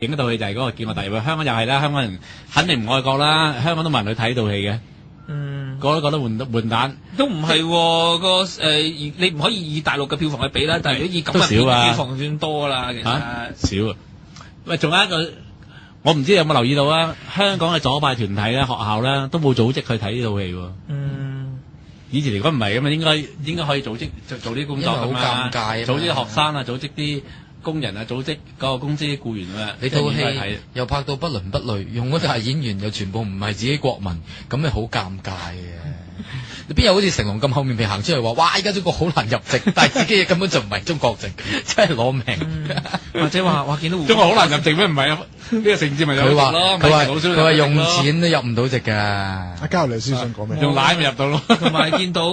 影嗰套戲就係嗰個見我第二位，香港又係啦，香港人肯定唔愛國啦，香港都冇人去睇套戲嘅，個個都覺得悶蛋，都唔係你唔可以以大陸嘅票房去比啦，但係如果以咁嘅票房算多啦，其實少啊。喂，仲有一個，我唔知你有冇留意到啊？香港嘅左派團體咧、學校咧都冇組織去睇呢套戲喎。以前嚟講唔係咁啊，應該可以組織做啲工作㗎嘛，好尷尬，組織學生啊，組織啲工人啊，組織嗰個公司啲僱員啊，你套戲又拍到不倫不類，用嗰啲演員又全部唔係自己國民，咁咪好尷尬嘅。你邊有好似成龍咁厚面皮行出嚟話，哇！而家中國好難入籍，但係自己根本就唔係中國籍，真係攞命。或者話見到中國好難入籍咩？唔係啊，呢個政治咪有佢話咯。佢話用錢都入唔到籍㗎。阿嘉麗先想講咩？用奶咪入到咯。同埋見到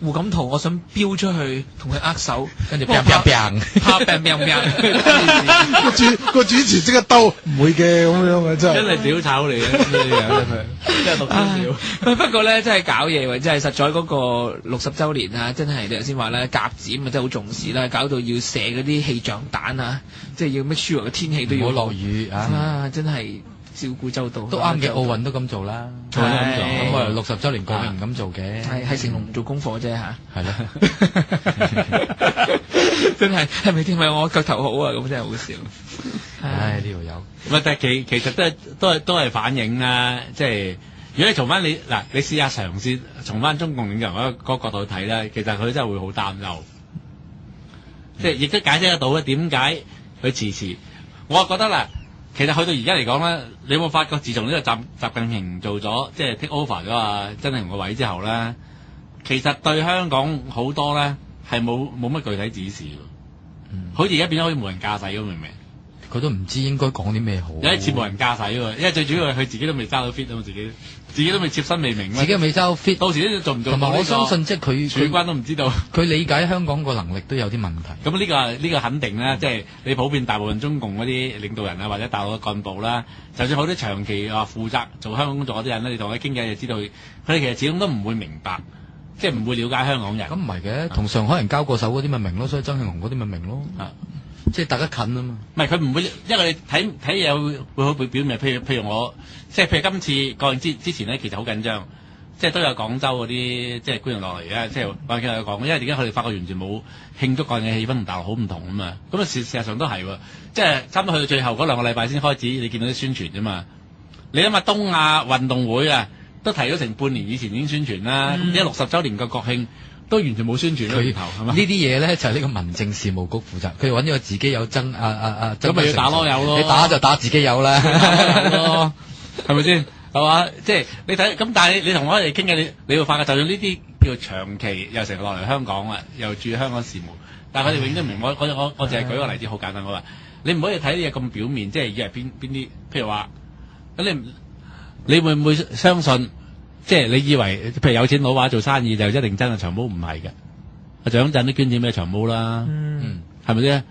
胡錦濤，我想飆出去同佢握手，跟住砰砰砰，啪砰砰砰，個主持即刻兜，唔會嘅咁樣嘅真係。真係屌炒嚟嘅，真係讀笑。不過咧，真係搞嘢喎！真係實在嗰個60週年啊，真係你頭先話咧，甲子咁啊，真係好重視啦，搞到要射嗰啲氣象彈啊，即係要咩舒緩嘅天氣都要唔好落雨啊！真係照顧周到。都啱嘅，奧運都咁做啦。咁啊，60週年國慶咁做嘅。係成龍唔做功課啫嚇。係啦。真係咪聽咪我腳頭好啊？咁真係好笑。唉，呢條友。唔係，但係其實都係反映啦，即係。如果你從翻你試下嘗試從翻中共領導人嗰個角度去睇咧，其實佢真係會好擔憂，即係亦都解釋得到咧點解佢遲遲。我覺得啦，其實去到而家嚟講咧，你有冇發覺自從呢個習近平做咗即係 take over 咗啊曾慶紅個位之後咧，其實對香港好多咧係冇乜具體指示喎，好似而家變咗好似無人駕駛咁，明唔明？佢都唔知應該講啲咩好。有一次無人駕駛喎，因為最主要係佢自己都未揸到 fit 啊嘛，自己都未切身未明。自己未揸到 fit，到時都做唔做？同埋我相信即係佢主關都唔知道。佢理解香港個能力都有啲問題。咁呢個肯定啦，即係你普遍大部分中共嗰啲領導人啊，或者大陸嘅幹部啦，就算好多長期話負責做香港工作嗰啲人咧，你同佢傾偈就知道，佢哋其實始終都唔會明白，即係唔會了解香港人。咁唔係嘅，同上海人交過手嗰啲咪明咯，所以曾慶紅嗰啲咪明咯。即係大家近啊嘛，唔係佢唔會，因為你睇嘢會好表面。譬如我，即係譬如今次國慶之前咧，其實好緊張，即係都有廣州嗰啲即係官員落嚟啊，即係話佢哋講，因為點解佢哋發覺完全冇慶祝國慶嘅氣氛同大陸好唔同啊嘛。咁啊事實上都係喎，即係差唔多去到最後嗰2個禮拜先開始，你見到啲宣傳啫嘛。你諗下東亞運動會啊，都提咗成半年以前已經宣傳啦。咁而家60週年嘅國慶。都完全冇宣傳呢頭係嘛？呢啲嘢咧就係呢個民政事務局負責，佢揾咗個自己有爭咁咪要打囉柚咯？你打就打自己有啦，係咪先？係嘛？即係你睇咁，但係你同我哋傾偈，你會發覺，就算呢啲叫長期又成日落嚟香港啊，又注意香港事務，但係佢哋永遠都唔明。我淨係舉個例子，好簡單，我話你唔可以睇啲嘢咁表面，即係以為邊啲，譬如話咁你會唔會相信？即係你以為，譬如有錢佬話做生意就一定真係長毛，唔係嘅。阿蔣震都捐錢俾長毛啦，係咪先？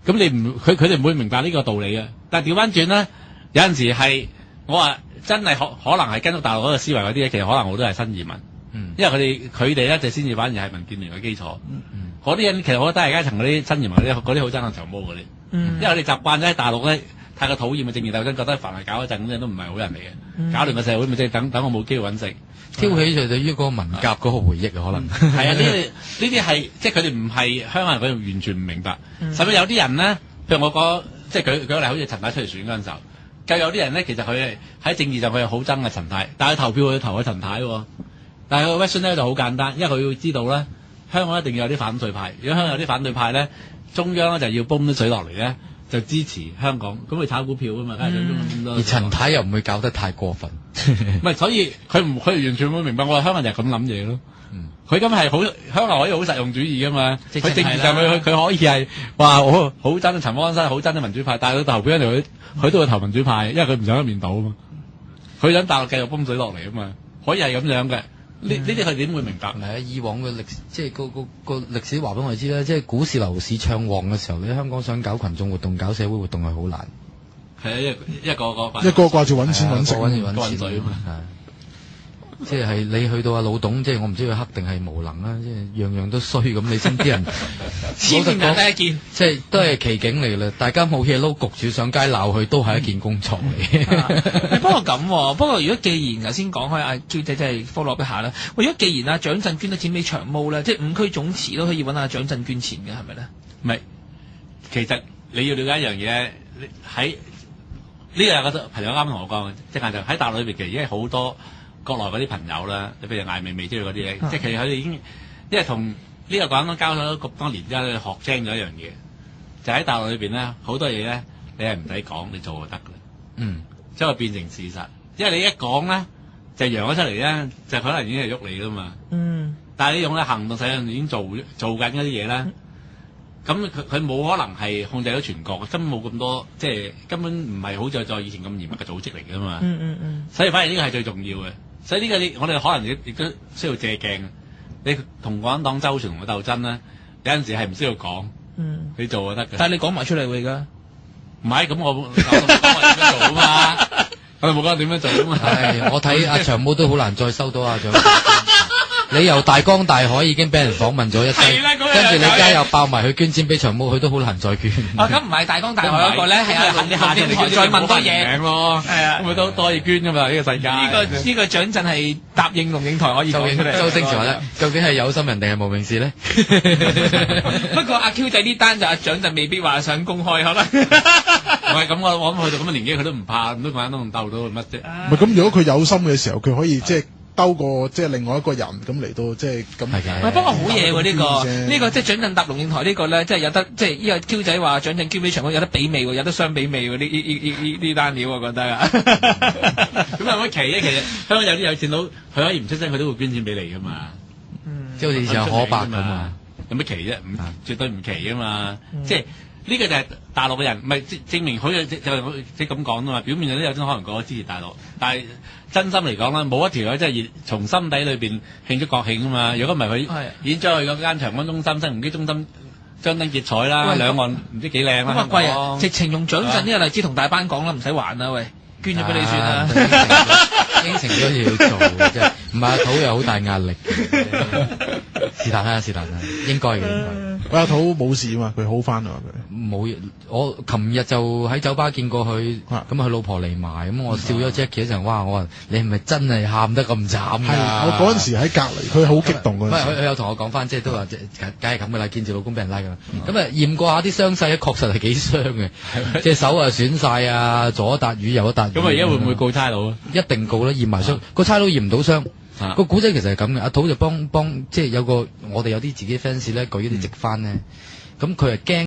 咁佢哋唔會明白呢個道理嘅。但係調翻轉咧，有陣時係我話真係可能係跟到大陸嗰個思維嗰啲咧，其實可能我都係新移民，因為佢哋咧就先至反而係民建聯嘅基礎。嗰啲人其實我覺得係階層嗰啲新移民嗰啲好憎阿長毛嗰啲，因為佢哋習慣咗喺大陸咧。太過討厭嘅政治鬥爭，覺得凡係搞一陣咁樣都唔係好人嚟嘅，搞亂個社會咪即係等我冇機會揾食，挑起就對於嗰個文革嗰個回憶可能係啊，呢啲係即係佢哋唔係香港人，佢哋完全唔明白。甚至有啲人咧，譬如我講，即係舉個例，好似陳太出嚟選嗰陣時候，計有啲人咧，其實佢係喺政治上佢係好憎嘅陳太，但係投票佢投阿陳太喎。但係個 version 咧就好簡單，因為佢要知道咧，香港一定要有啲反對派，如果香港有啲反對派咧，中央咧就要泵啲水落嚟咧。就支持香港，咁佢炒股票啊嘛，而陳太又唔會搞得太過分，唔係，所以佢完全唔會明白我話香港人係咁諗嘢咯。佢咁係好香港可以好實用主義噶嘛，佢政治上佢可以係話我好憎陳方安生，好憎啲民主派，但係佢投票嗰陣佢都會投民主派，因為佢唔想一面倒啊嘛，佢想大陸繼續泵水落嚟啊嘛，可以係咁樣嘅。呢啲佢點會明白？係啊，以往嘅歷史即係個歷史話俾我哋知啦，即係股市樓市暢旺嘅時候，你喺香港想搞群眾活動、搞社會活動係好難。係啊，一個掛住揾錢揾食揾水啊嘛。即係你去到阿老董，即係我唔知佢黑定係無能啦，即係樣樣都衰咁。你知啲人千年人第一件，即係都係奇景嚟啦。大家冇嘢撈，焗住上街鬧佢，都係一件工作嚟。不過咁，不過如果既然頭先講開阿朱仔，即係 follow 一下啦。如果既然阿蔣振捐得錢俾長毛咧，即係5區總辭都可以揾阿蔣振捐錢嘅，係咪咧？唔係，其實你要了解一樣嘢咧，喺呢個有個朋友啱同我講嘅，即係就喺大陸裏邊，其實已經好多國內嗰啲朋友啦，譬如艾未未之類嗰啲咧，即係其實佢哋已經因為同呢個廣東交咗咁多年之後，佢學精咗一樣嘢，就喺大陸裏邊咧，好多嘢咧，你係唔使講，你做就得㗎啦。嗯，即係變成事實，因為你一講咧，就揚咗出嚟咧，就可能已經係喐你啦嘛。嗯。但係你用咧行動實際已經做緊嗰啲嘢咧。咁佢冇可能係控制到全國，根本冇咁多，即係根本唔係好似再以前咁嚴密嘅組織嚟㗎嘛。所以反而呢個係最重要嘅。所以呢個我哋可能亦都需要借鏡。你同共產黨周旋同佢鬥爭咧，有陣時係唔需要講，你做就得嘅。但係你講埋出嚟會㗎。唔係，咁我冇講點樣做啊嘛。我哋冇講點樣做啊嘛。係，我睇阿長毛都好難再收到阿蔣。你由大江大海已經俾人訪問咗一堆，跟住你而家又爆埋去捐錢俾長毛，佢都好難再捐。咁唔係大江大海嗰個咧，係啊，你下電台再問多嘢名咯，係啊，咁咪都可以捐噶嘛？呢個世界呢個蔣振係答應龍應台可以講出嚟。周星馳話咧，究竟係有心人定係無名氏咧？不過阿 Q 仔呢單就阿蔣振未必話想公開，可能唔係咁，我諗去到咁嘅年紀，佢都唔怕，咁多個人都唔鬥到佢乜啫。唔係咁，如果佢有心嘅時候，佢可以即係兜過即係另外一個人咁嚟到即係咁。係嘅。不過好嘢喎呢個即係蔣振答龍應台呢個咧，即係有得即係呢個 Q 仔話蔣振捐俾長毛有得比味喎，有得相比味喎呢單料我覺得啊。咁有乜奇咧？其實香港有啲有錢佬，佢可以唔出聲，佢都會捐錢俾你噶嘛。即係好似以前有可伯咁啊。有乜奇啫？絕對唔奇啊嘛！即係呢個就係大陸嘅人，唔係證明佢即係咁講啊嘛。表面上都有種可能講支持大陸，但係真心嚟講啦，冇一條友真係從心底裏邊慶祝國慶啊嘛。如果唔係佢已經將佢嗰間長安中心、新鴻基中心張燈結彩啦，兩岸唔知幾靚啦。咁啊貴啊！直情用蔣振呢個例子同大班講啦，唔使還啦，喂，捐咗俾你算啦。應承咗要做嘅啫，唔係阿土有好大壓力嘅。是但啦，應該嘅。阿土冇事啊嘛，佢好翻啊佢。冇，我琴日就喺酒吧見過佢，咁佢老婆嚟埋，咁我笑咗 Jackie 一陣，哇！我話你係咪真係喊得咁慘㗎？我嗰陣時喺隔離，佢好激動嗰陣時。佢有同我講翻，即係都話梗係咁㗎啦，見住老公俾人拉㗎啦。咁啊驗過下啲傷勢，確實係幾傷嘅，隻手啊損晒啊，左一笪瘀右一笪瘀。咁啊，而家會唔會告差佬啊？一定告啦，驗埋傷。個差佬驗唔到傷。個古仔其實係咁嘅，阿土就幫即係有個我哋有啲自己 fans 咧舉一啲直幡咧，咁佢係驚。